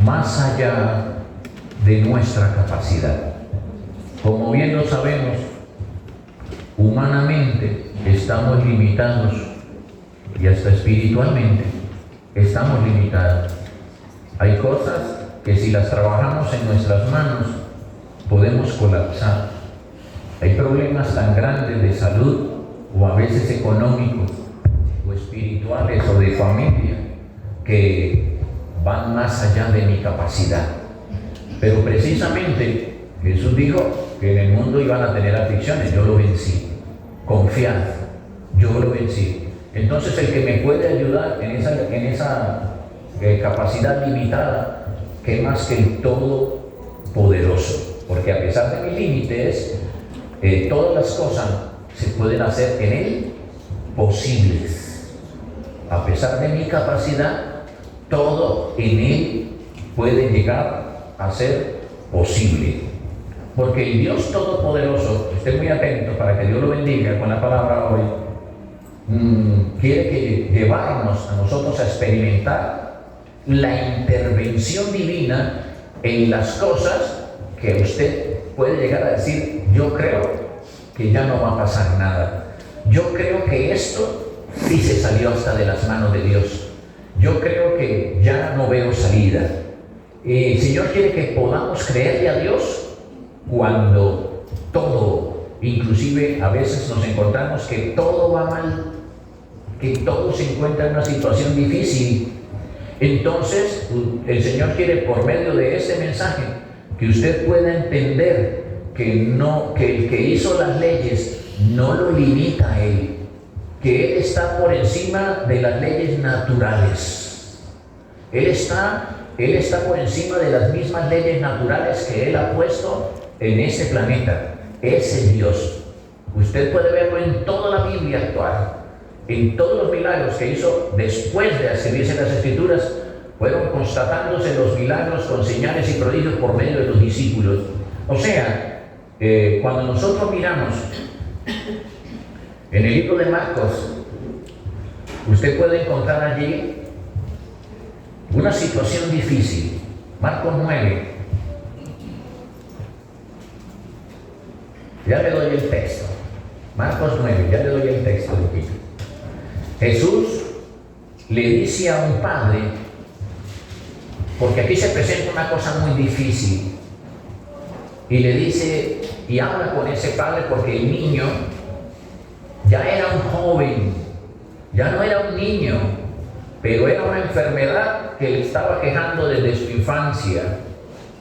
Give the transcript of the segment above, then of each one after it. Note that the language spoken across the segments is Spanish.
más allá de nuestra capacidad. Como bien lo sabemos, humanamente estamos limitados y hasta espiritualmente estamos limitados. Hay cosas que si las trabajamos en nuestras manos podemos colapsar. Hay problemas tan grandes de salud o a veces económicos o espirituales o de familia que van más allá de mi capacidad. Pero precisamente Jesús dijo que en el mundo iban a tener aflicciones. Yo lo vencí. Confiad, yo lo vencí. Entonces el que me puede ayudar en esa capacidad limitada, ¿qué más que el Todopoderoso? Porque a pesar de mis límites, todas las cosas se pueden hacer en Él posibles. A pesar de mi capacidad, todo en Él puede llegar a ser posible. Porque el Dios Todopoderoso, esté muy atento para que Dios lo bendiga con la palabra hoy, quiere llevarnos a nosotros a experimentar la intervención divina en las cosas que usted puede llegar a decir: yo creo que ya no va a pasar nada. Yo creo que esto sí se salió hasta de las manos de Dios. Yo creo que ya no veo salida. El Señor quiere que podamos creerle a Dios cuando todo, inclusive a veces nos encontramos que todo va mal, que todo se encuentra en una situación difícil. Entonces el Señor quiere, por medio de este mensaje, que usted pueda entender que el que hizo las leyes no lo limita a Él, que Él está por encima de las leyes naturales. Él está por encima de las mismas leyes naturales que Él ha puesto en este planeta. Ese es Dios. Usted puede verlo en toda la Biblia actual, en todos los milagros que hizo después de escribirse las Escrituras. Fueron constatándose los milagros con señales y prodigios por medio de los discípulos. O sea, cuando nosotros miramos en el libro de Marcos, usted puede encontrar allí una situación difícil. Marcos 9. Ya le doy el texto. Marcos 9, ya le doy el texto. Jesús le dice a un padre, porque aquí se presenta una cosa muy difícil, y le dice, y habla con ese padre, porque el niño ya era un joven, ya no era un niño, pero era una enfermedad que le estaba quejando desde su infancia,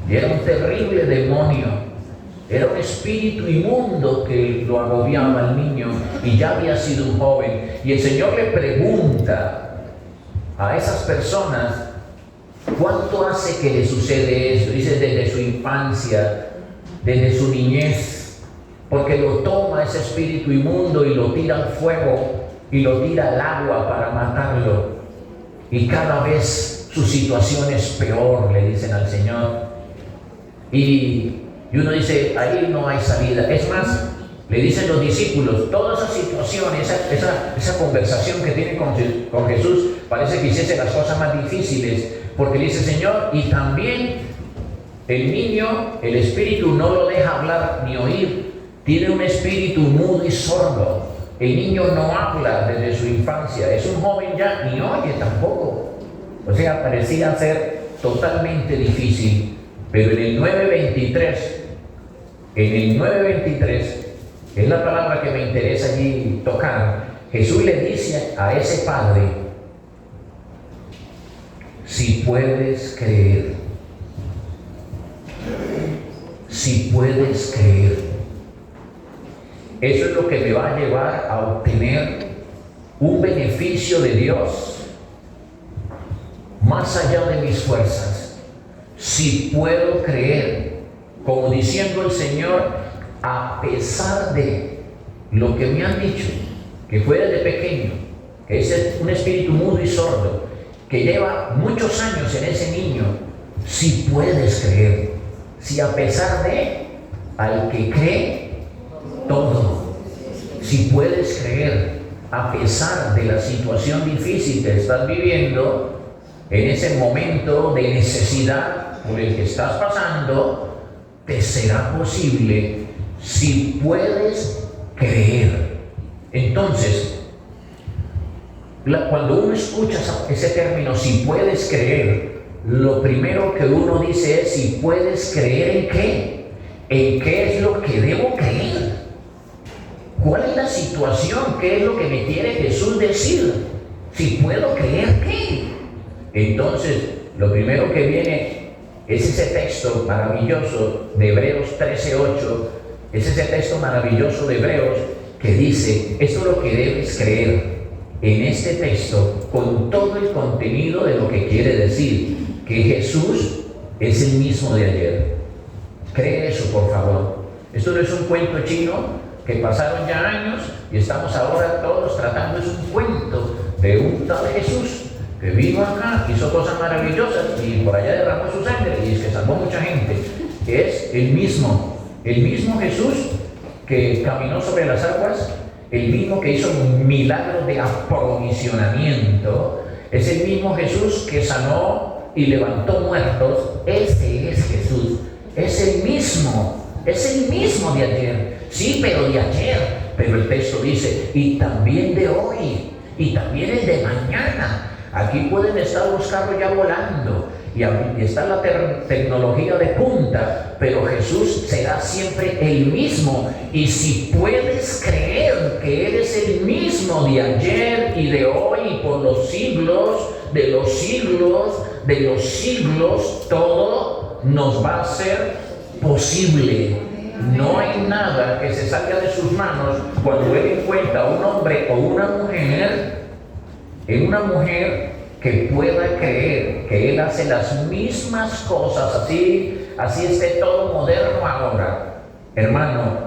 y era un terrible demonio, era un espíritu inmundo que lo agobiaba al niño, y ya había sido un joven. Y el Señor le pregunta a esas personas, ¿cuánto hace que le sucede esto? Dice, desde su infancia, desde su niñez, porque lo toma ese espíritu inmundo y lo tira al fuego y lo tira al agua para matarlo, y cada vez su situación es peor, le dicen al Señor, y uno dice, ahí no hay salida. Es más, le dicen los discípulos, toda esa situación, esa conversación que tiene con Jesús, parece que hiciese las cosas más difíciles, porque le dice, Señor, y también el niño, el espíritu no lo deja hablar ni oír, tiene un espíritu mudo y sordo. El niño no habla desde su infancia, es un joven ya, ni oye tampoco. O sea, parecía ser totalmente difícil. Pero en el 9:23, es la palabra que me interesa allí tocar. Jesús le dice a ese padre, si puedes creer, si puedes creer. Eso es lo que me va a llevar a obtener un beneficio de Dios más allá de mis fuerzas. Si puedo creer, como diciendo el Señor, a pesar de lo que me han dicho, que fue desde pequeño, que es un espíritu mudo y sordo, que lleva muchos años en ese niño, si puedes creer, si a pesar de, al que cree, todo, si puedes creer, a pesar de la situación difícil que estás viviendo, en ese momento de necesidad por el que estás pasando, te será posible si puedes creer. Entonces, cuando uno escucha ese término, si puedes creer, lo primero que uno dice es si puedes creer en qué. ¿En qué es lo que debo creer? ¿Cuál es la situación? ¿Qué es lo que me quiere Jesús decir? Si puedo creer, ¿qué? Entonces, lo primero que viene es ese texto maravilloso de Hebreos 13:8. Es ese texto maravilloso de Hebreos que dice, esto es lo que debes creer en este texto con todo el contenido de lo que quiere decir, que Jesús es el mismo de ayer. Cree eso, por favor. Esto no es un cuento chino que pasaron ya años y estamos ahora todos tratando. Es un cuento de un tal Jesús que vino acá, hizo cosas maravillosas y por allá derramó su sangre y es que salvó mucha gente. Es el mismo Jesús que caminó sobre las aguas, el mismo que hizo un milagro de aprovisionamiento, es el mismo Jesús que sanó y levantó muertos. Ese es Jesús, es el mismo de ayer. Sí, pero de ayer, pero el texto dice, y también de hoy, y también el de mañana. Aquí pueden estar los carros ya volando, y está la tecnología de punta, pero Jesús será siempre el mismo. Y si puedes creer que eres el mismo de ayer y de hoy y por los siglos, de los siglos, de los siglos, todo nos va a ser posible. No hay nada que se salga de sus manos cuando Él encuentra a un hombre o una mujer, en una mujer que pueda creer que Él hace las mismas cosas, así esté todo moderno ahora. Hermano,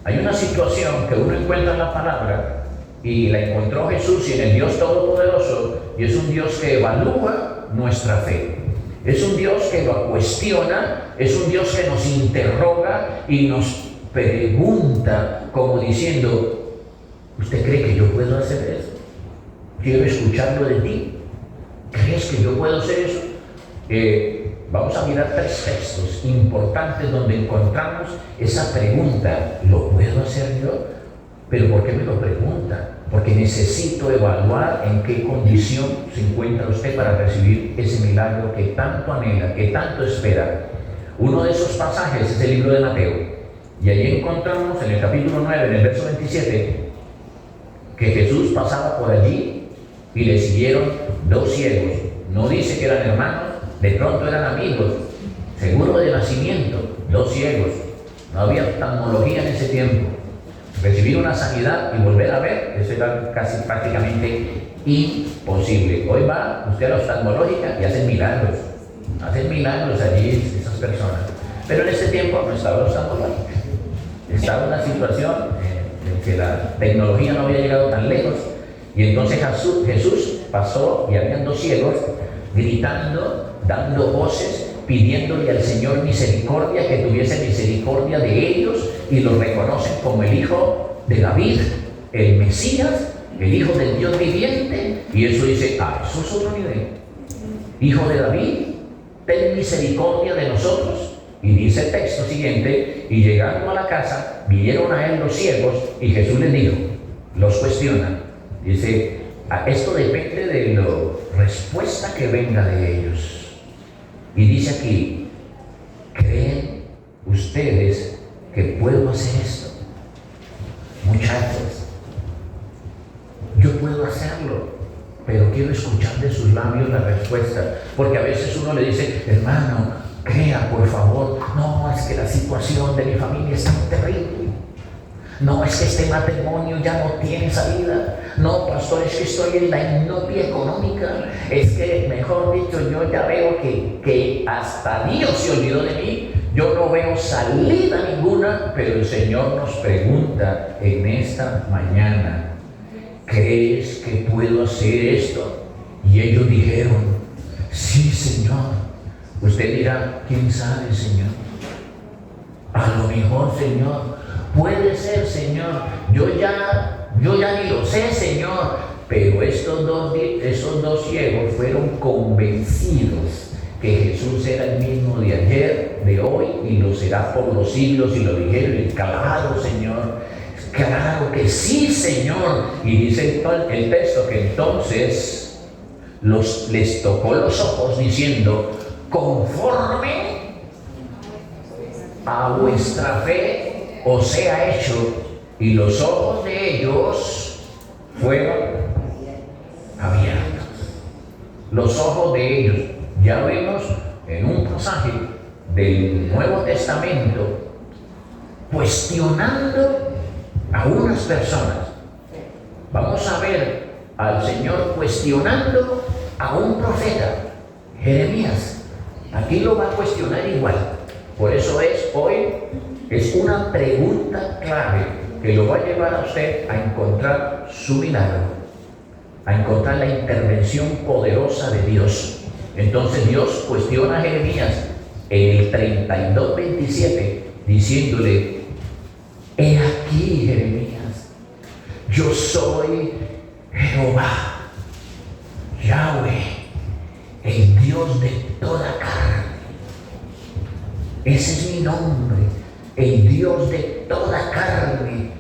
hay una situación que uno encuentra en la palabra y la encontró Jesús y en el Dios Todopoderoso, y es un Dios que evalúa nuestra fe. Es un Dios que lo cuestiona, es un Dios que nos interroga y nos pregunta como diciendo, ¿usted cree que yo puedo hacer eso? Quiero escucharlo de ti. ¿Crees que yo puedo hacer eso? Vamos a mirar 3 textos importantes donde encontramos esa pregunta, ¿lo puedo hacer yo? ¿Pero por qué me lo pregunta? Porque necesito evaluar en qué condición se encuentra usted para recibir ese milagro que tanto anhela, que tanto espera. Uno de esos pasajes es el libro de Mateo. Y allí encontramos en el capítulo 9, en el verso 27, que Jesús pasaba por allí y le siguieron 2 ciegos. No dice que eran hermanos, de pronto eran amigos, seguro de nacimiento, 2 ciegos. No había oftalmología en ese tiempo. Recibir una sanidad y volver a ver, eso era casi prácticamente imposible. Hoy va usted a la oftalmológica y hacen milagros allí esas personas. Pero en ese tiempo no estaba la oftalmológica. Estaba una situación en que la tecnología no había llegado tan lejos, y entonces Jesús pasó y habían 2 ciegos gritando, dando voces, pidiéndole al Señor misericordia, que tuviese misericordia de ellos, y los reconocen como el Hijo de David, el Mesías, el Hijo del Dios viviente. Y eso dice, eso es otro nivel. Hijo de David, ten misericordia de nosotros. Y dice el texto siguiente, y llegando a la casa, vinieron a él los ciegos, y Jesús les dijo, los cuestiona, dice, esto depende de la respuesta que venga de ellos. Y dice aquí, ¿creen ustedes que puedo hacer esto? Muchachos, yo puedo hacerlo, pero quiero escuchar de sus labios la respuesta, porque a veces uno le dice, hermano, crea por favor, no, es que la situación de mi familia es tan terrible, no, es que este matrimonio ya no tiene salida, no, pastor, es que estoy en la inopia económica, es que, mejor dicho, yo ya veo que hasta Dios se olvidó de mí, yo no veo salida ninguna. Pero el Señor nos pregunta en esta mañana, ¿crees que puedo hacer esto? Y ellos dijeron, sí, Señor. Usted dirá, ¿quién sabe, Señor? A lo mejor, Señor, puede ser, Señor, yo ya ni lo sé, Señor, Pero esos dos ciegos fueron convencidos que Jesús era el mismo de ayer, de hoy, y lo será por los siglos, y lo dijeron: claro, Señor, claro que sí, Señor. Y dice el texto que entonces les tocó los ojos diciendo: conforme a vuestra fe os sea hecho. Y los ojos de ellos fueron abiertos. Los ojos de ellos. Ya vemos en un pasaje del Nuevo Testamento cuestionando a unas personas. Vamos a ver al Señor cuestionando a un profeta, Jeremías. Aquí lo va a cuestionar igual. Por eso hoy es una pregunta clave que lo va a llevar a usted a encontrar su milagro, a encontrar la intervención poderosa de Dios. Entonces Dios cuestiona a Jeremías en el 32:27, diciéndole: he aquí, Jeremías, yo soy Jehová, Yahweh, el Dios de toda carne. Ese es mi nombre, el Dios de toda carne.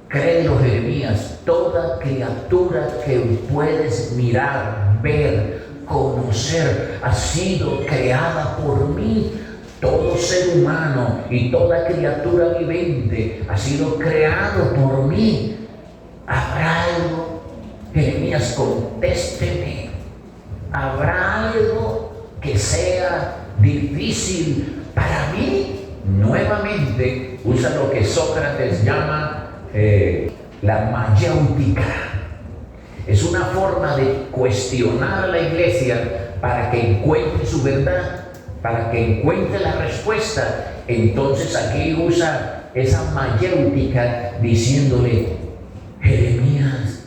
Créelo, Jeremías, toda criatura que puedes mirar, ver, conocer, ha sido creada por mí. Todo ser humano y toda criatura viviente ha sido creado por mí. ¿Habrá algo? Jeremías, contésteme. ¿Habrá algo que sea difícil para mí? Nuevamente usa lo que Sócrates llama la mayéutica. Es una forma de cuestionar a la iglesia para que encuentre su verdad, para que encuentre la respuesta. Entonces aquí usa esa mayéutica diciéndole: Jeremías,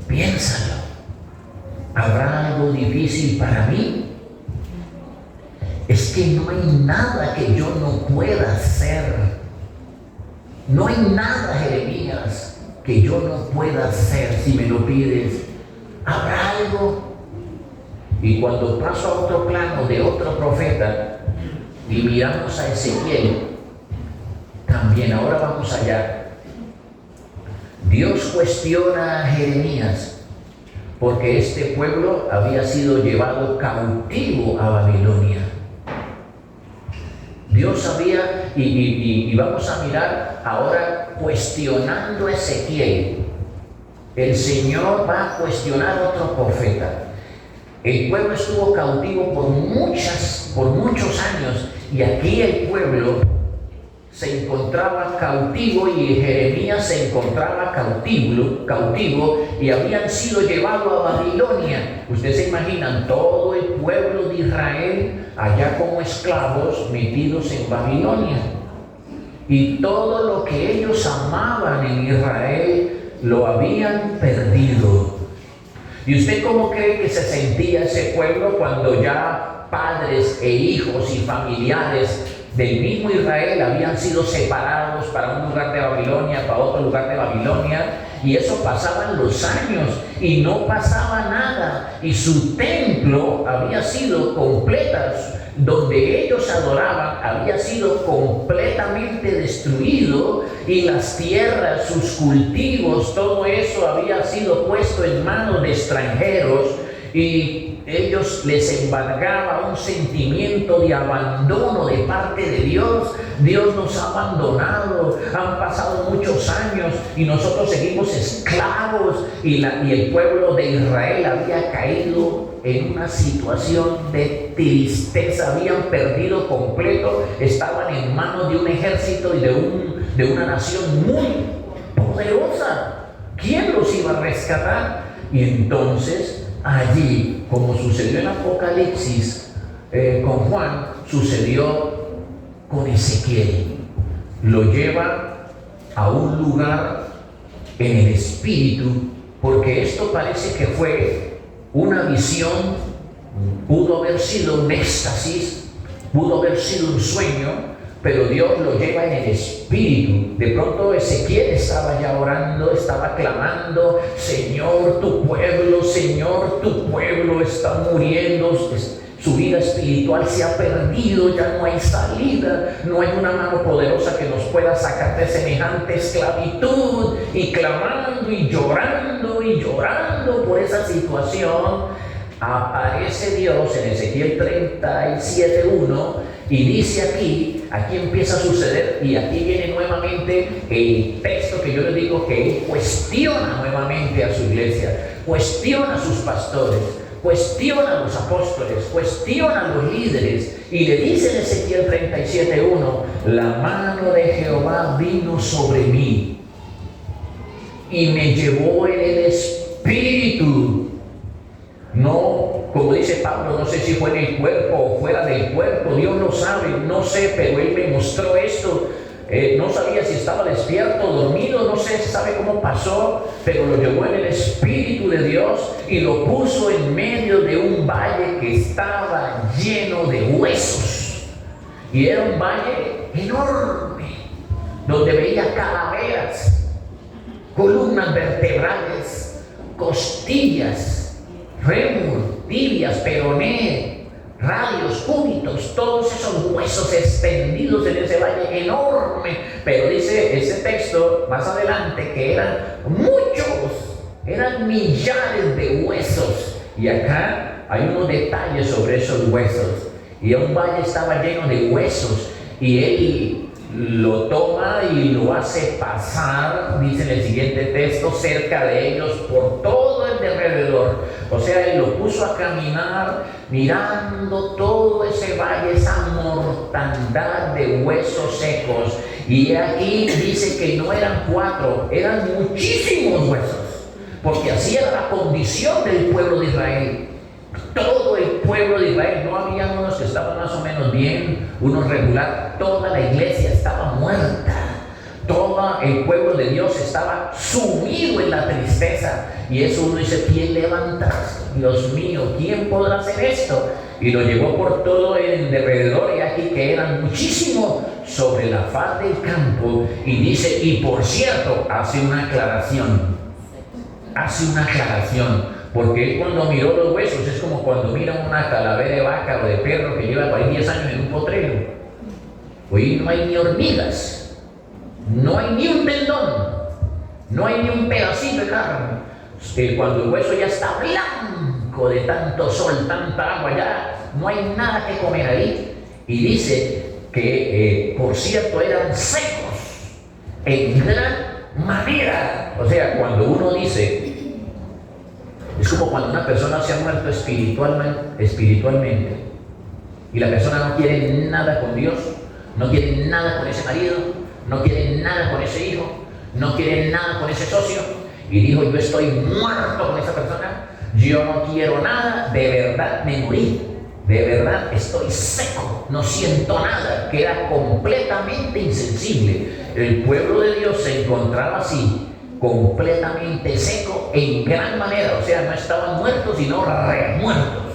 piénsalo. ¿Habrá algo difícil para mí? Es que no hay nada que yo no pueda hacer. No hay nada, Jeremías, que yo no pueda hacer si me lo pides. ¿Habrá algo? Y cuando paso a otro plano de otro profeta y miramos a Ezequiel, también ahora vamos allá. Dios cuestiona a Jeremías porque este pueblo había sido llevado cautivo a Babilonia. Dios sabía, y vamos a mirar ahora cuestionando a Ezequiel. El Señor va a cuestionar a otro profeta. El pueblo estuvo cautivo por muchos años, y aquí el pueblo se encontraba cautivo y Jeremías se encontraba cautivo y habían sido llevados a Babilonia. Ustedes se imaginan todo el pueblo de Israel allá como esclavos metidos en Babilonia, y todo lo que ellos amaban en Israel lo habían perdido. ¿Y usted cómo cree que se sentía ese pueblo cuando ya padres e hijos y familiares del mismo Israel habían sido separados para un lugar de Babilonia, para otro lugar de Babilonia? Y eso pasaban los años y no pasaba nada, y su templo había sido completa, donde ellos adoraban, había sido completamente destruido, y las tierras, sus cultivos, todo eso había sido puesto en manos de extranjeros, y ellos les embargaba un sentimiento de abandono de parte de Dios. Dios nos ha abandonado, han pasado muchos años y nosotros seguimos esclavos, y el pueblo de Israel había caído en una situación de tristeza, habían perdido completo, estaban en manos de un ejército y de una nación muy poderosa. ¿Quién los iba a rescatar? Y entonces allí, como sucedió en Apocalipsis con Juan, sucedió con Ezequiel. Lo lleva a un lugar en el espíritu, porque esto parece que fue una visión, pudo haber sido un éxtasis, pudo haber sido un sueño, pero Dios lo lleva en el espíritu. De pronto Ezequiel estaba ya orando, estaba clamando: Señor, tu pueblo está muriendo. Su vida espiritual se ha perdido, ya no hay salida, no hay una mano poderosa que nos pueda sacar de semejante esclavitud, y clamando y llorando por esa situación. Aparece Dios en Ezequiel 37:1 y dice aquí empieza a suceder, y aquí viene nuevamente el texto que yo le digo que él cuestiona nuevamente a su iglesia, cuestiona a sus pastores, cuestiona a los apóstoles, cuestiona a los líderes, y le dice en Ezequiel 37:1: la mano de Jehová vino sobre mí y me llevó en el espíritu. No, como dice Pablo, no sé si fue en el cuerpo o fuera del cuerpo, Dios lo sabe, no sé, pero Él me mostró esto. No sabía si estaba despierto o dormido, no sé, sabe cómo pasó, pero lo llevó en el Espíritu de Dios y lo puso en medio de un valle que estaba lleno de huesos. Y era un valle enorme, donde veía calaveras, columnas vertebrales, costillas, fémur, tibias, peroné, radios, cúbitos, todos esos huesos extendidos en ese valle enorme. Pero dice ese texto más adelante que eran muchos, eran millares de huesos. Y acá hay unos detalles sobre esos huesos. Y un valle estaba lleno de huesos, y él lo toma y lo hace pasar, dice en el siguiente texto, cerca de ellos por todo el alrededor. O sea, él lo puso a caminar mirando todo ese valle, esa mortandad de huesos secos. Y aquí dice que no eran 4, eran muchísimos huesos, porque así era la condición del pueblo de Israel. Todo el pueblo de Israel, no había unos que estaban más o menos bien, unos regular, toda la iglesia estaba muerta. Todo el pueblo de Dios estaba sumido en la tristeza. Y eso uno dice: ¿quién levantará? Dios mío, ¿quién podrá hacer esto? Y lo llevó por todo el alrededor, y aquí que eran muchísimos sobre la faz del campo. Y dice, y por cierto, hace una aclaración, porque él cuando miró los huesos es como cuando mira una calavera de vaca o de perro que lleva por ahí 10 años en un potrero. Hoy no hay ni hormigas, no hay ni un tendón, no hay ni un pedacito de carne. Cuando el hueso ya está blanco de tanto sol, tanta agua, ya no hay nada que comer ahí. Y dice que, por cierto, eran secos en gran manera. O sea, cuando uno dice, es como cuando una persona se ha muerto espiritualmente, y la persona no quiere nada con Dios, no quiere nada con ese marido, no quiere nada con ese hijo, no quiere nada con ese socio, y dijo: yo estoy muerto con esa persona, yo no quiero nada, de verdad me morí, de verdad estoy seco, no siento nada, queda completamente insensible. El pueblo de Dios se encontraba así, completamente seco en gran manera. O sea, no estaban muertos, sino remuertos.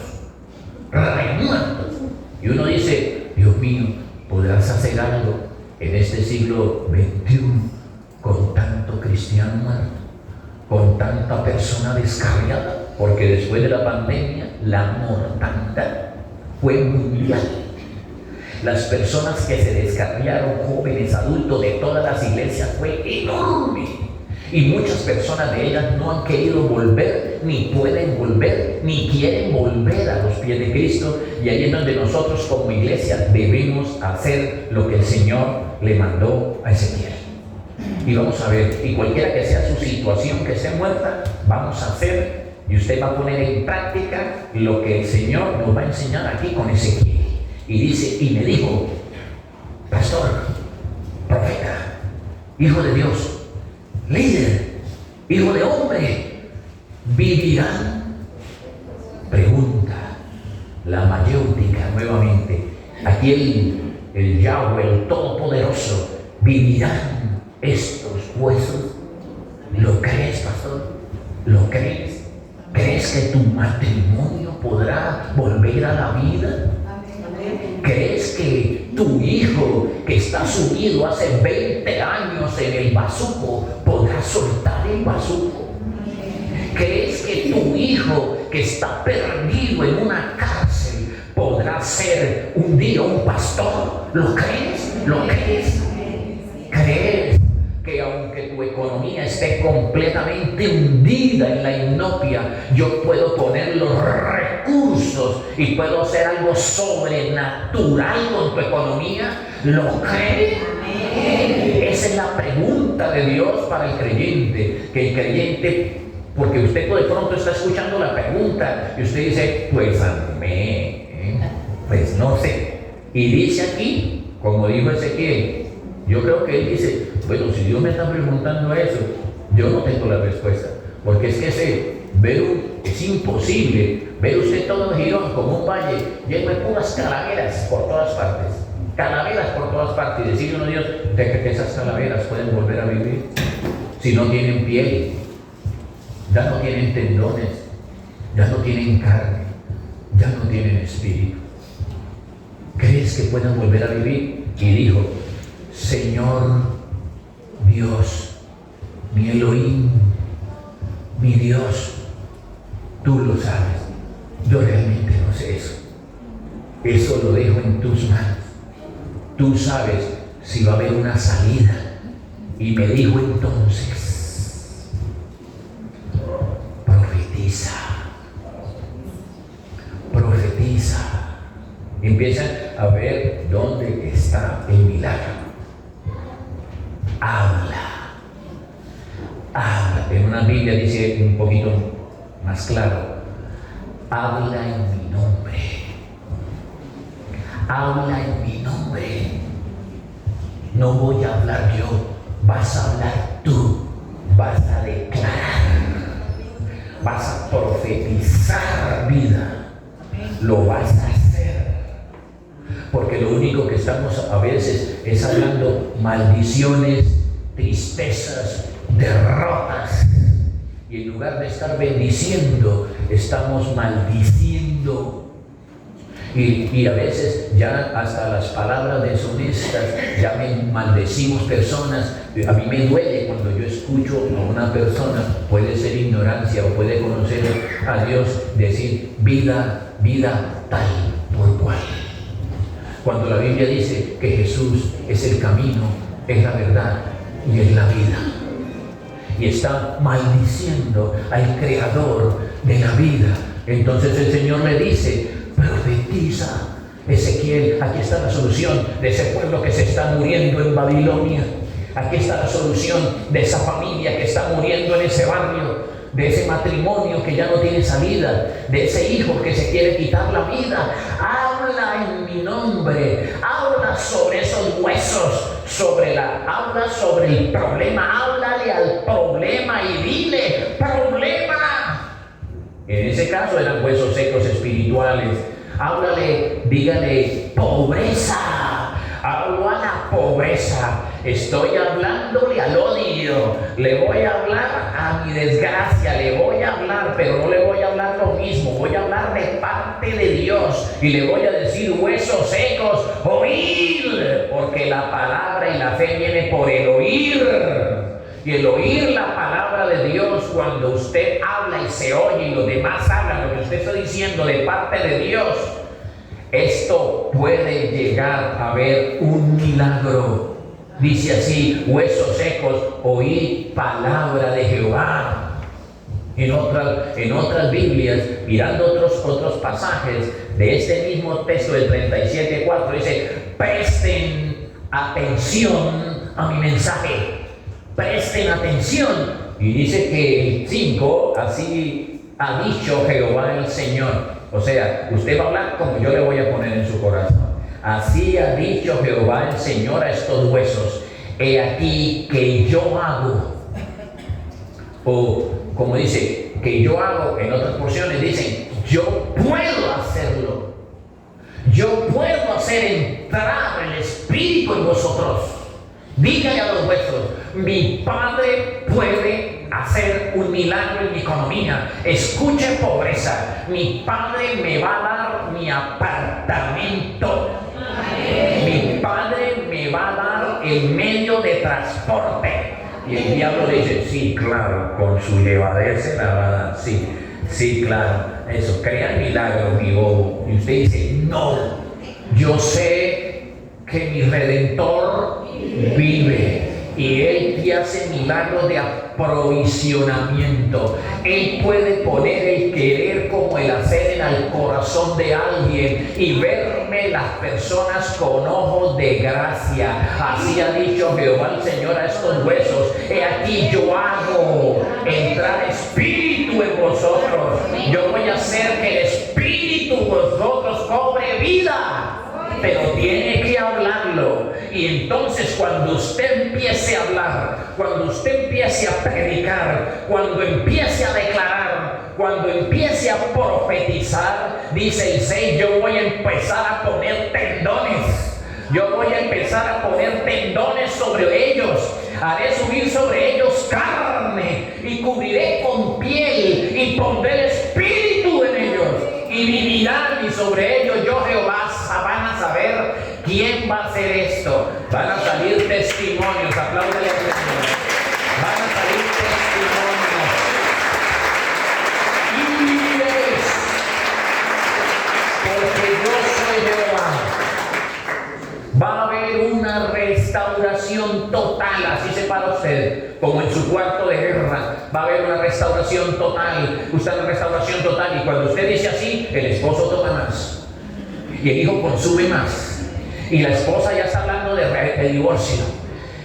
Y uno dice: Dios mío, ¿podrás hacer algo en este siglo XXI con tanto cristiano muerto, con tanta persona descarriada? Porque después de la pandemia, la mortandad fue mundial. Las personas que se descarriaron, jóvenes, adultos, de todas las iglesias, fue enorme. Y muchas personas de ellas no han querido volver, ni pueden volver, ni quieren volver a los pies de Cristo. Y ahí es donde nosotros como iglesia debemos hacer lo que el Señor le mandó a Ezequiel. Y vamos a ver, y cualquiera que sea su situación, que esté muerta, vamos a hacer, y usted va a poner en práctica lo que el Señor nos va a enseñar aquí con Ezequiel. Y dice: y me dijo: pastor, profeta, hijo de Dios, líder, hijo de hombre, ¿vivirán? Pregunta la mayéutica nuevamente. Aquí el Yahweh, el Todopoderoso: ¿vivirán estos huesos? ¿Lo crees, pastor? ¿Lo crees? ¿Crees que tu matrimonio podrá volver a la vida? ¿Crees que tu hijo que está sumido hace 20 años en el bazuco podrá soltar el bazuco? ¿Crees que tu hijo que está perdido en una cárcel podrá ser un día un pastor? ¿Lo crees? ¿Lo crees? ¿Crees que aunque tu economía esté completamente hundida en la inopia, yo puedo poner los recursos y puedo hacer algo sobrenatural con tu economía? ¿Lo crees? Esa es la pregunta de Dios para el creyente. Que el creyente, porque usted de pronto está escuchando la pregunta y usted dice, pues amén, pues no sé. Y dice aquí, como dijo Ezequiel, yo creo que él dice, bueno, si Dios me está preguntando eso, yo no tengo la respuesta, porque es que es imposible ver usted todo el Girón como un valle lleno de puras calaveras por todas partes, y decirle a Dios, ¿usted cree que esas calaveras pueden volver a vivir? Si no tienen piel, ya no tienen tendones, ya no tienen carne, ya no tienen espíritu. ¿Crees que puedan volver a vivir? Y dijo, Señor Dios, mi Elohim, mi Dios, tú lo sabes. Yo realmente no sé eso. Eso lo dejo en tus manos. Tú sabes si va a haber una salida. Y me dijo entonces, profetiza. Empiezan a ver dónde está el milagro. Habla. En una Biblia dice un poquito más claro, habla en mi nombre. Habla en mi nombre. No voy a hablar yo, vas a hablar tú. Vas a declarar, vas a profetizar vida. Lo vas a hacer. Porque lo único que estamos a veces es hablando maldiciones, tristezas, derrotas. Y en lugar de estar bendiciendo, estamos maldiciendo. Y a veces ya hasta las palabras deshonestas, ya maldecimos personas. A mí me duele cuando yo escucho a una persona, puede ser ignorancia o puede conocer a Dios, decir vida tal por cual. Cuando la Biblia dice que Jesús es el camino, es la verdad y es la vida. Y está maldiciendo al creador de la vida. Entonces el Señor le dice, profetiza. Ezequiel, aquí está la solución de ese pueblo que se está muriendo en Babilonia. Aquí está la solución de esa familia que está muriendo en ese barrio, de ese matrimonio que ya no tiene salida, de ese hijo que se quiere quitar la vida. Habla en mi nombre, habla sobre esos huesos, habla sobre el problema, háblale al problema y dile, problema. En ese caso eran huesos secos espirituales. Háblale, dígale, pobreza. Hablo a la pobreza. Estoy hablándole al odio. Le voy a hablar a mi desgracia. Le voy a hablar, pero no le voy a hablar lo mismo. Voy a hablar de parte de Dios. Y le voy a decir, huesos secos, oír. Porque la palabra y la fe viene por el oír. Y el oír la palabra de Dios, cuando usted habla y se oye y los demás hablan lo que usted está diciendo de parte de Dios, esto puede llegar a ver un milagro. Dice así, huesos secos, oí palabra de Jehová. En otras Biblias, mirando otros pasajes de este mismo texto del 37:4, dice, presten atención a mi mensaje. Presten atención. Y dice que el 5, así ha dicho Jehová el Señor. O sea, usted va a hablar como yo le voy a poner en su corazón. Así ha dicho Jehová el Señor a estos huesos. He aquí que yo hago. O como dice, que yo hago, en otras porciones dicen, yo puedo hacerlo. Yo puedo hacer entrar el Espíritu en vosotros. Dígale a los huesos, mi Padre puede hacer un milagro en mi economía. Escuche, pobreza, mi Padre me va a dar mi apartamento. Mi Padre me el medio de transporte. Y el diablo le dice, sí, claro, con su llevadera se la va a dar, sí, sí, claro, eso, crea milagros, mi bobo. Y usted dice, no, yo sé que mi Redentor vive. Y Él te hace milagros de aprovisionamiento. Él puede poner el querer como el hacer en el corazón de alguien y verme las personas con ojos de gracia. Así ha dicho Jehová el Señor a estos huesos: he aquí yo hago entrar espíritu en vosotros. Yo voy a hacer que el espíritu en vosotros cobre vida. Pero tiene que hablarlo. Y entonces cuando usted empiece a hablar, cuando usted empiece a predicar, cuando empiece a declarar, cuando empiece a profetizar, dice el 6, yo voy a empezar a poner tendones. Yo voy a empezar a poner tendones sobre ellos. Haré subir sobre ellos carne y cubriré con piel y pondré el espíritu en ellos y vivirán, y sobre ellos yo Jehová. Van a saber quién va a hacer esto. Van a salir testimonios. Apláudele al Señor. Van a salir testimonios. Y viviréis, porque yo soy Jehová. Va a haber una restauración total. Así se para usted, como en su cuarto de guerra. Va a haber una restauración total. Usted una restauración total. Y cuando usted dice así, el esposo toma más. Y el hijo consume más. Y la esposa ya está hablando de divorcio.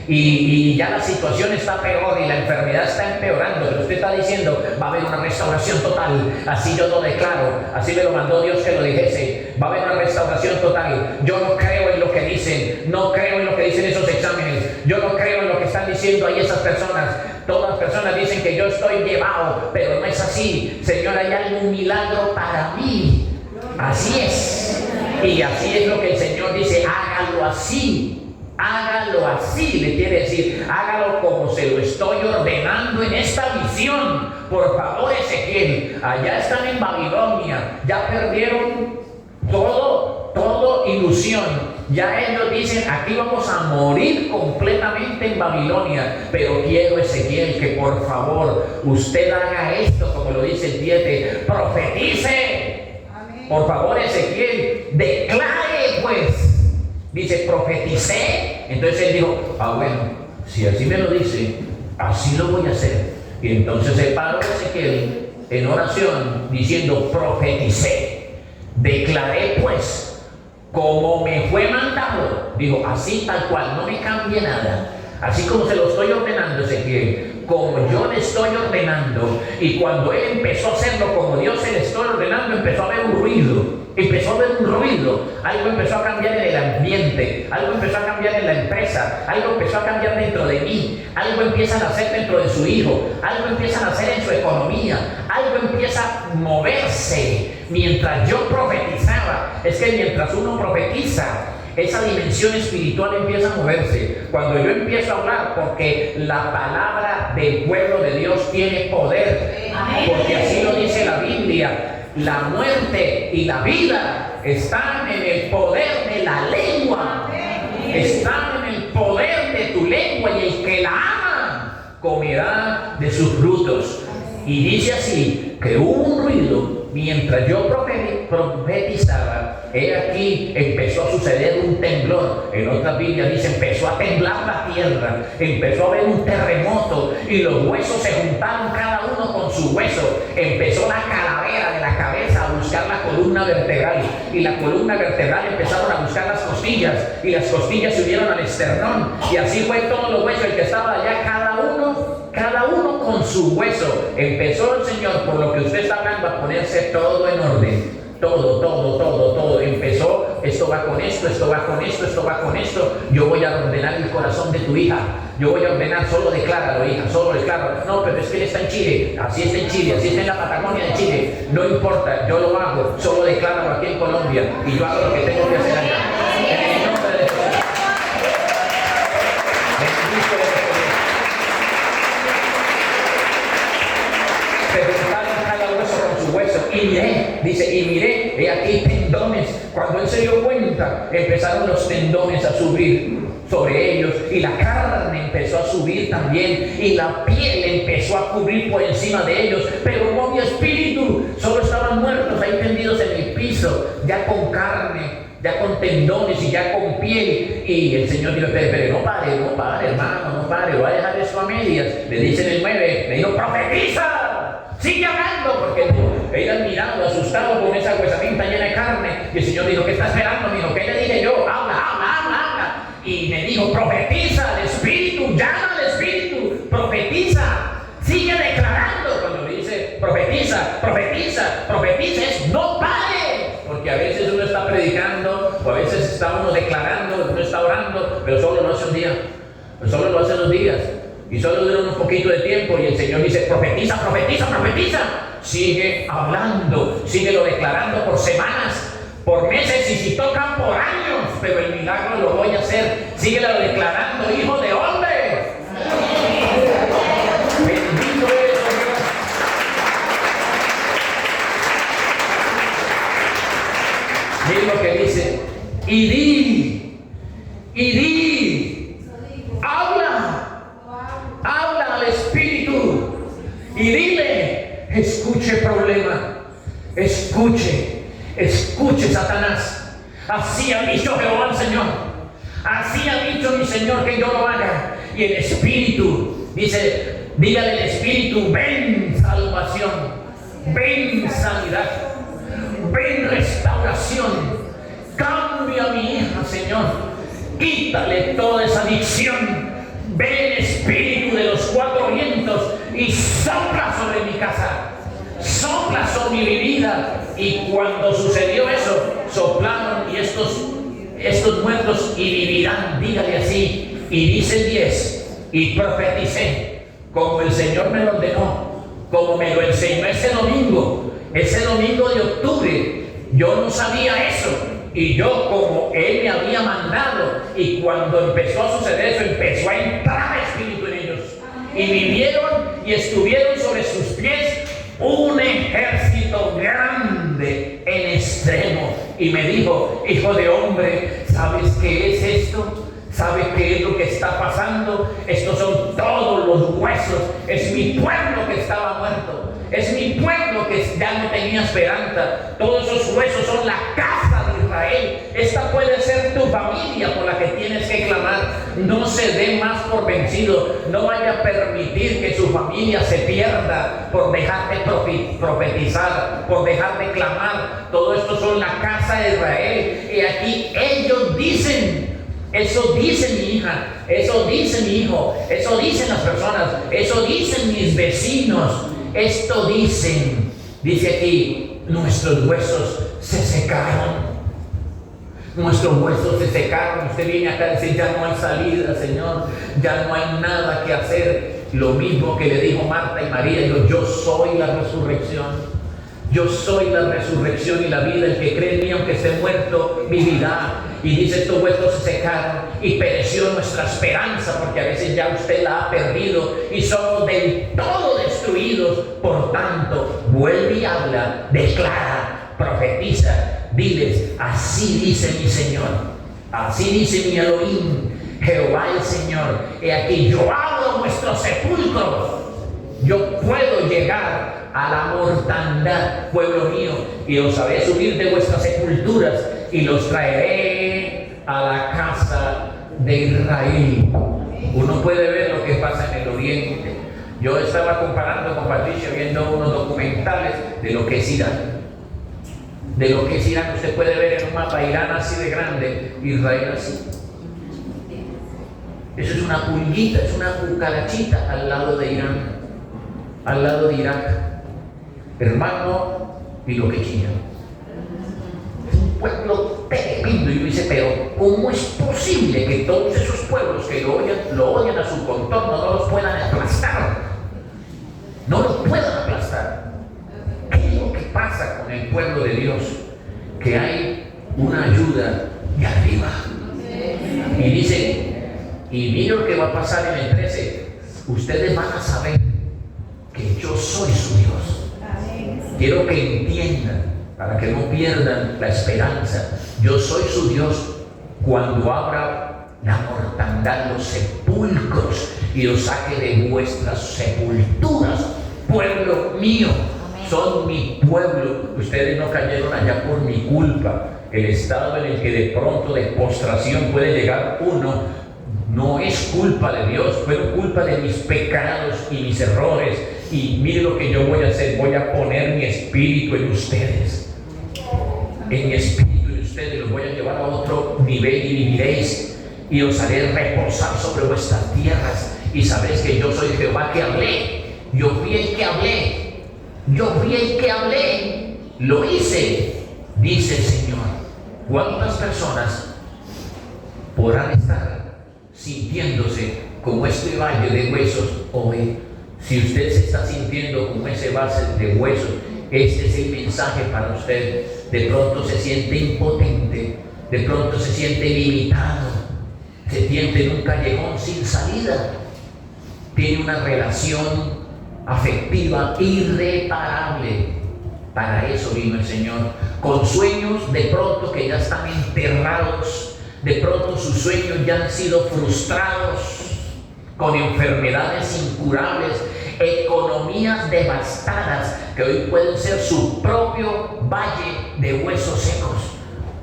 Y ya la situación está peor y la enfermedad está empeorando. Pero usted está diciendo, va a haber una restauración total. Así yo lo declaro. Así me lo mandó Dios que lo dijese. Va a haber una restauración total. Yo no creo en lo que dicen. No creo en lo que dicen esos exámenes. Yo no creo en lo que están diciendo ahí esas personas. Todas las personas dicen que yo estoy llevado. Pero no es así. Señor, hay algún milagro para mí. Así es. Y así es lo que el Señor dice: hágalo así, hágalo así. Le quiere decir, hágalo como se lo estoy ordenando en esta visión. Por favor, Ezequiel, allá están en Babilonia, ya perdieron todo ilusión. Ya ellos dicen, aquí vamos a morir completamente en Babilonia. Pero quiero, Ezequiel, que por favor usted haga esto, como lo dice el 7, profetice. Por favor, Ezequiel, declare pues. Dice, profeticé. Entonces él dijo, bueno, si así me lo dice, así lo voy a hacer. Y entonces se paró Ezequiel en oración diciendo, profeticé. Declaré pues, como me fue mandado. Dijo, así tal cual, no me cambie nada. Así como se lo estoy ordenando, Ezequiel, como yo le estoy ordenando. Y cuando él empezó a hacerlo como Dios se le estoy ordenando, empezó a haber un ruido. Algo empezó a cambiar en el ambiente, algo empezó a cambiar en la empresa, algo empezó a cambiar dentro de mí, algo empieza a nacer dentro de su hijo, algo empieza a nacer en su economía, algo empieza a moverse mientras yo profetizaba. Es que mientras uno profetiza, esa dimensión espiritual empieza a moverse. Cuando yo empiezo a hablar, porque la palabra del pueblo de Dios tiene poder. Porque así lo dice la Biblia. La muerte y la vida están en el poder de la lengua. Están en el poder de tu lengua, y el que la ama comerá de sus frutos. Y dice así, que hubo un ruido mientras yo profetizaba. He aquí empezó a suceder un temblor. En otras Biblias dice, empezó a temblar la tierra, empezó a haber un terremoto y los huesos se juntaron cada uno con su hueso. Empezó la calavera de la cabeza a buscar la columna vertebral, y la columna vertebral empezaron a buscar las costillas, y las costillas se unieron al esternón, y así fue todos los huesos. El que estaba allá, cada uno con su hueso. Empezó el Señor, por lo que usted está hablando, a ponerse todo en orden. Todo. Empezó, esto va con esto, esto va con esto, esto va con esto. Yo voy a ordenar el corazón de tu hija. Yo voy a ordenar, solo decláralo, hija, solo decláralo. No, pero es que él está en Chile, así está en Chile, así está en la Patagonia de Chile. No importa, yo lo hago, solo decláralo aquí en Colombia. Y yo hago lo que tengo que hacer allá. En el nombre de Jesús. Bendito eres, Señor. Se juntaron cada hueso con su hueso. Y miré, dice, y miré, he aquí tendones. Cuando él se dio cuenta, empezaron los tendones a subir. sobre ellos, y la carne empezó a subir también, y la piel empezó a cubrir por encima de ellos, pero no había espíritu, solo estaban muertos ahí tendidos en el piso, ya con carne, ya con tendones y ya con piel. Y el Señor dijo: pero no pare, hermano, no pare, va a dejar esto a medias. Le dice en el 9, le dijo: profetiza, sigue hablando, porque él admirado, asustado con esa huesamenta llena de carne. Y el Señor dijo: ¿qué está esperando? Dijo: ¿qué le dije yo? Habla. Y me dijo: profetiza al Espíritu, llama al Espíritu, profetiza, sigue declarando. Cuando le dice profetiza, es no pare, porque a veces uno está predicando, o a veces está uno declarando, uno está orando, pero solo lo hace un día, solo lo hace 2 días, y solo dura un poquito de tiempo, y el Señor dice: profetiza, sigue hablando, síguelo declarando por semanas, por meses, y si tocan por años, pero el milagro lo voy a hacer. Síguelo declarando, hijo de hombre. Bendito eres, Dios. Miren lo que dice: y di, habla al Espíritu y dile: escuche problema, escuche Satanás, así ha dicho Jehová el Señor, así ha dicho mi Señor que yo lo haga. Y el Espíritu dice: dígale al Espíritu: ven salvación, ven sanidad, ven restauración, cambia a mi hija, Señor, quítale toda esa adicción, ven Espíritu de los 4 vientos y sopla sobre mi casa, sopla sobre mi vida. Y cuando sucedió eso, soplaron, y estos muertos y vivirán. Dígale así. Y dice el 10: y profeticé como el Señor me lo ordenó, como me lo enseñó ese domingo de octubre. Yo no sabía eso, y yo, como Él me había mandado, y cuando empezó a suceder eso, empezó a entrar Espíritu en ellos, y vivieron y estuvieron sobre sus pies un ejército grande en extremo. Y me dijo: hijo de hombre, ¿sabes qué es esto? ¿Sabes qué es lo que está pasando? Estos son todos los huesos. Es mi pueblo que estaba muerto, es mi pueblo que ya no tenía esperanza. Todos esos huesos son la casa de Israel. Esta puede ser tu familia por la que tienes que clamar. No se dé más por vencido. No vaya a permitir que su familia se pierda por dejar de profetizar, por dejar de clamar. Todo esto son la casa de Israel. Y aquí ellos dicen: eso dice mi hija, eso dice mi hijo, eso dicen las personas, eso dicen mis vecinos, esto dicen. Dice aquí: nuestros huesos se secaron. Nuestros huesos se secaron. Usted viene acá a decir: ya no hay salida, Señor, ya no hay nada que hacer. Lo mismo que le dijo Marta y María: dijo: yo soy la resurrección. Yo soy la resurrección y la vida. El que cree en mí, aunque esté muerto, vivirá. Y dice: estos huesos se secaron y pereció nuestra esperanza, porque a veces ya usted la ha perdido y somos del todo destruidos. Por tanto, vuelve y habla, declara, profetiza, diles: así dice mi Señor, así dice mi Elohim, Jehová el Señor. He aquí, yo abro vuestros sepulcros. Yo puedo llegar a la mortandad, pueblo mío, y los haré subir de vuestras sepulturas y los traeré a la casa de Israel. Uno puede ver lo que pasa en el oriente. Yo estaba comparando con Patricia, viendo unos documentales de lo que es Irán. De lo que es Irán, usted puede ver en un mapa Irán así de grande, Israel así. Eso es una pulguita, es una cucarachita al lado de Irán, al lado de Irak. Hermano, y lo que chilla. Es un pueblo tremendo. Y uno dice: pero ¿cómo es posible que todos esos pueblos que lo odian a su contorno no los puedan aplastar? No los puedan aplastar. ¿Qué es lo que pasa con el pueblo de Dios? Que hay una ayuda de arriba. Y dice: y mira lo que va a pasar en el 13. Ustedes van a saber que yo soy su Dios. Quiero que entiendan, para que no pierdan la esperanza. Yo soy su Dios cuando abra la mortandad, los sepulcros, y os saque de vuestras sepulturas, pueblo mío. Son mi pueblo. Ustedes no cayeron allá por mi culpa. El estado en el que de pronto de postración puede llegar uno no es culpa de Dios, fue culpa de mis pecados y mis errores. Y mire lo que yo voy a hacer: voy a poner mi espíritu en ustedes. En mi espíritu en ustedes los voy a llevar a otro nivel, y viviréis, y os haré reposar sobre vuestras tierras, y sabréis que yo soy Jehová que hablé. Yo fui el que hablé. Yo fui el que hablé, lo hice, dice el Señor. ¿Cuántas personas podrán estar sintiéndose como este valle de huesos hoy? Si usted se está sintiendo como ese valle de huesos, este es el mensaje para usted. De pronto se siente impotente, de pronto se siente limitado, se siente en un callejón sin salida, tiene una relación afectiva irreparable. Para eso vino el Señor, con sueños de pronto que ya están enterrados, de pronto sus sueños ya han sido frustrados, con enfermedades incurables, economías devastadas, que hoy pueden ser su propio valle de huesos secos,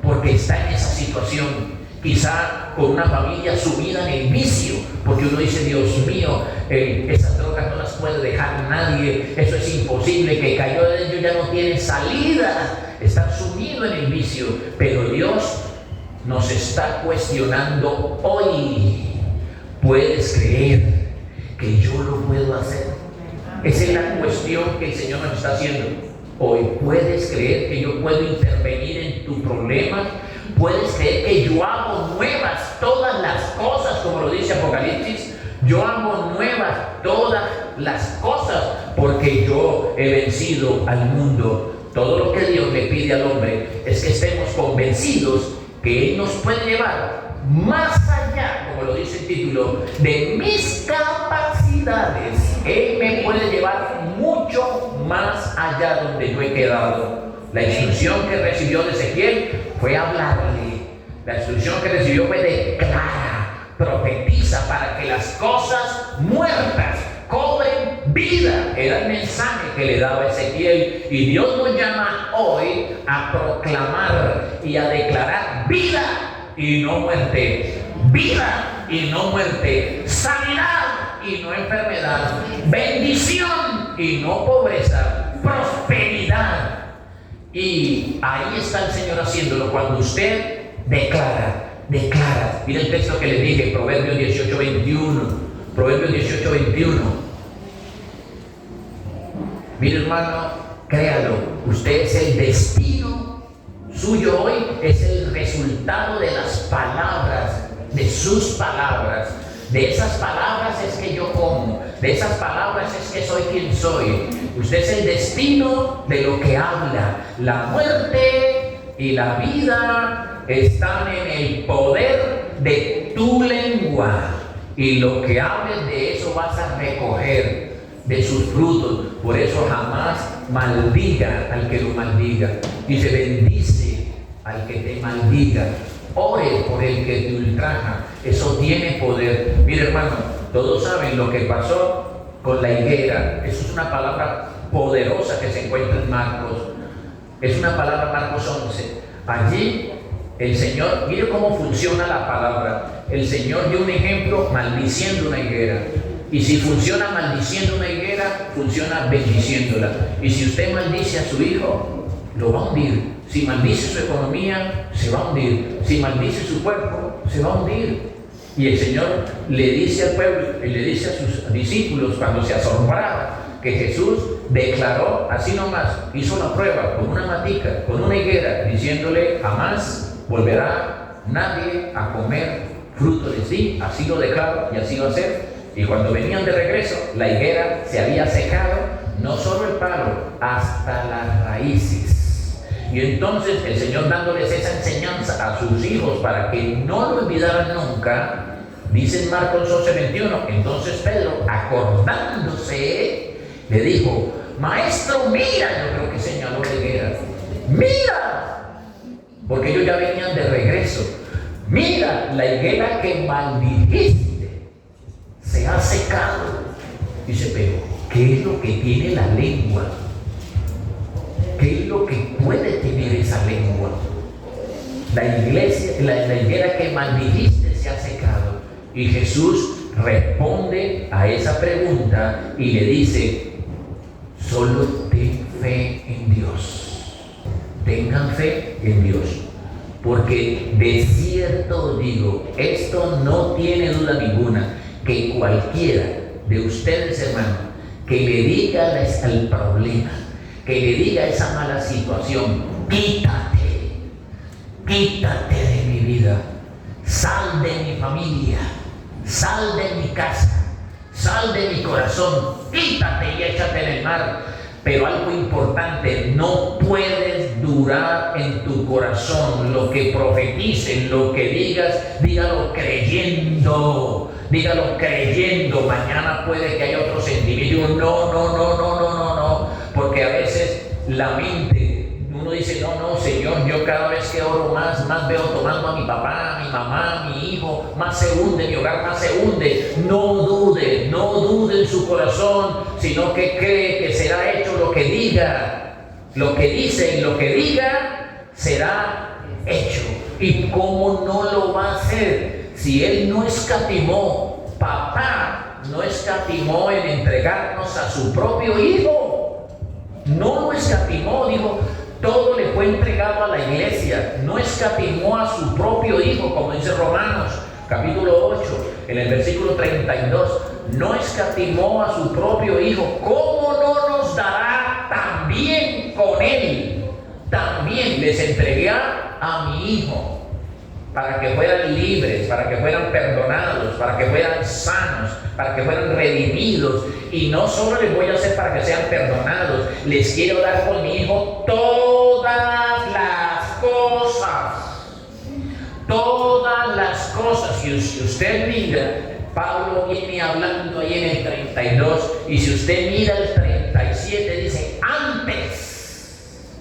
porque está en esa situación. Quizá con una familia sumida en el vicio, porque uno dice: Dios mío, esas drogas no las puede dejar nadie, eso es imposible, que cayó de ellos, ya no tiene salida, está sumido en el vicio. Pero Dios nos está cuestionando hoy: ¿puedes creer que yo lo puedo hacer? Esa es la cuestión que el Señor nos está haciendo hoy. ¿Puedes creer que yo puedo intervenir en tu problema? ¿Puedes creer que yo hago nuevas todas las cosas, como lo dice Apocalipsis? Yo hago nuevas todas las cosas, porque yo he vencido al mundo. Todo lo que Dios le pide al hombre es que estemos convencidos que Él nos puede llevar más allá, como lo dice el título, de mis capacidades. Él me puede llevar mucho más allá donde yo he quedado. La instrucción que recibió de Ezequiel fue hablarle. La instrucción que recibió fue declara, profetiza, para que las cosas muertas cobren vida. Era el mensaje que le daba Ezequiel. Y Dios nos llama hoy a proclamar y a declarar vida y no muerte. Vida y no muerte. Sanidad y no enfermedad. Bendición y no pobreza. Prosperidad. Y ahí está el Señor haciéndolo cuando usted declara. Mira el texto que le dije, Proverbios 18:21. Proverbios 18:21. Mire, hermano, créalo, usted es el destino suyo hoy, es el resultado de las palabras, de sus palabras. De esas palabras es que yo como, de esas palabras es que soy quien soy. Usted es el destino de lo que habla. La muerte y la vida están en el poder de tu lengua, y lo que hables de eso vas a recoger de sus frutos. Por eso jamás maldiga al que lo maldiga. Dice: bendice al que te maldiga. Ore por el que te ultraja. Eso tiene poder. Mire, hermano, todos saben lo que pasó con la higuera. Eso es una palabra poderosa que se encuentra en Marcos. Es una palabra, Marcos 11. Allí el Señor, mire cómo funciona la palabra. El Señor dio un ejemplo maldiciendo una higuera. Y si funciona maldiciendo una higuera, funciona bendiciéndola. Y si usted maldice a su hijo, lo va a hundir. Si maldice su economía, se va a hundir. Si maldice su cuerpo, se va a hundir. Y el Señor le dice al pueblo, y le dice a sus discípulos cuando se asombraba que Jesús declaró así nomás, hizo la prueba con una matica, con una higuera, diciéndole: jamás volverá nadie a comer fruto de sí. Así lo declaró y así va a ser. Y cuando venían de regreso, la higuera se había secado, no solo el palo, hasta las raíces. Y entonces el Señor, dándoles esa enseñanza a sus hijos para que no lo olvidaran nunca, dice en Marcos 11:21, entonces Pedro, acordándose, le dijo: maestro, mira. Yo creo que señaló la higuera. Mira, porque ellos ya venían de regreso. Mira, la higuera que maldijiste se ha secado. Dice, pero ¿qué es lo que tiene la lengua? ¿Qué es lo que puede tener esa lengua? La higuera que maldijiste se ha secado. Y Jesús responde a esa pregunta y le dice, solo ten fe en Dios. Tengan fe en Dios. Porque de cierto digo, esto no tiene duda ninguna, que cualquiera de ustedes, hermanos, que le diga al problema, que le diga esa mala situación, quítate de mi vida, sal de mi familia, sal de mi casa, sal de mi corazón, quítate y échate en el mar. Pero algo importante, no puedes durar en tu corazón lo que profeticen, lo que digas, dígalo creyendo. Mañana puede que haya otro sentimiento. No, porque a veces la mente, uno dice, no, Señor, yo cada vez que oro más veo tomando a mi papá, a mi mamá, a mi hijo, más se hunde, mi hogar más se hunde. No dude en su corazón, sino que cree que será hecho lo que diga, lo que dice y lo que diga será hecho. ¿Y cómo no lo va a hacer? Si Él no escatimó, papá no escatimó en entregarnos a su propio hijo, no lo escatimó, dijo, todo le fue entregado a la iglesia, no escatimó a su propio hijo, como dice Romanos capítulo 8, en el versículo 32, no escatimó a su propio hijo, ¿cómo no nos dará también con él? También les entregué a mi hijo, para que fueran libres, para que fueran perdonados, para que fueran sanos, para que fueran redimidos. Y no solo les voy a hacer para que sean perdonados, les quiero dar con mi hijo todas las cosas. Y si usted mira, Pablo viene hablando ahí en el 32, y si usted mira el 37, dice, antes,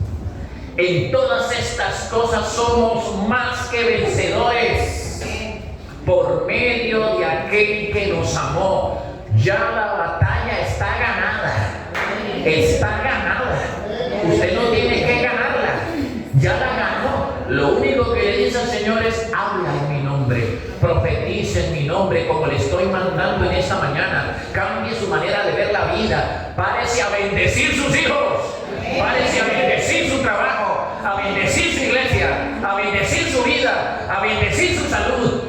en todas estas cosas somos más que vencedores por medio de aquel que nos amó. Ya la batalla está ganada. Usted no tiene que ganarla, ya la ganó. Lo único que le dice al Señor es, habla en mi nombre, profetice en mi nombre, como le estoy mandando en esta mañana. Cambie su manera de ver la vida, párese a bendecir sus hijos, párese a bendecir su trabajo, a bendecir su iglesia, a bendecir su vida, a bendecir su salud.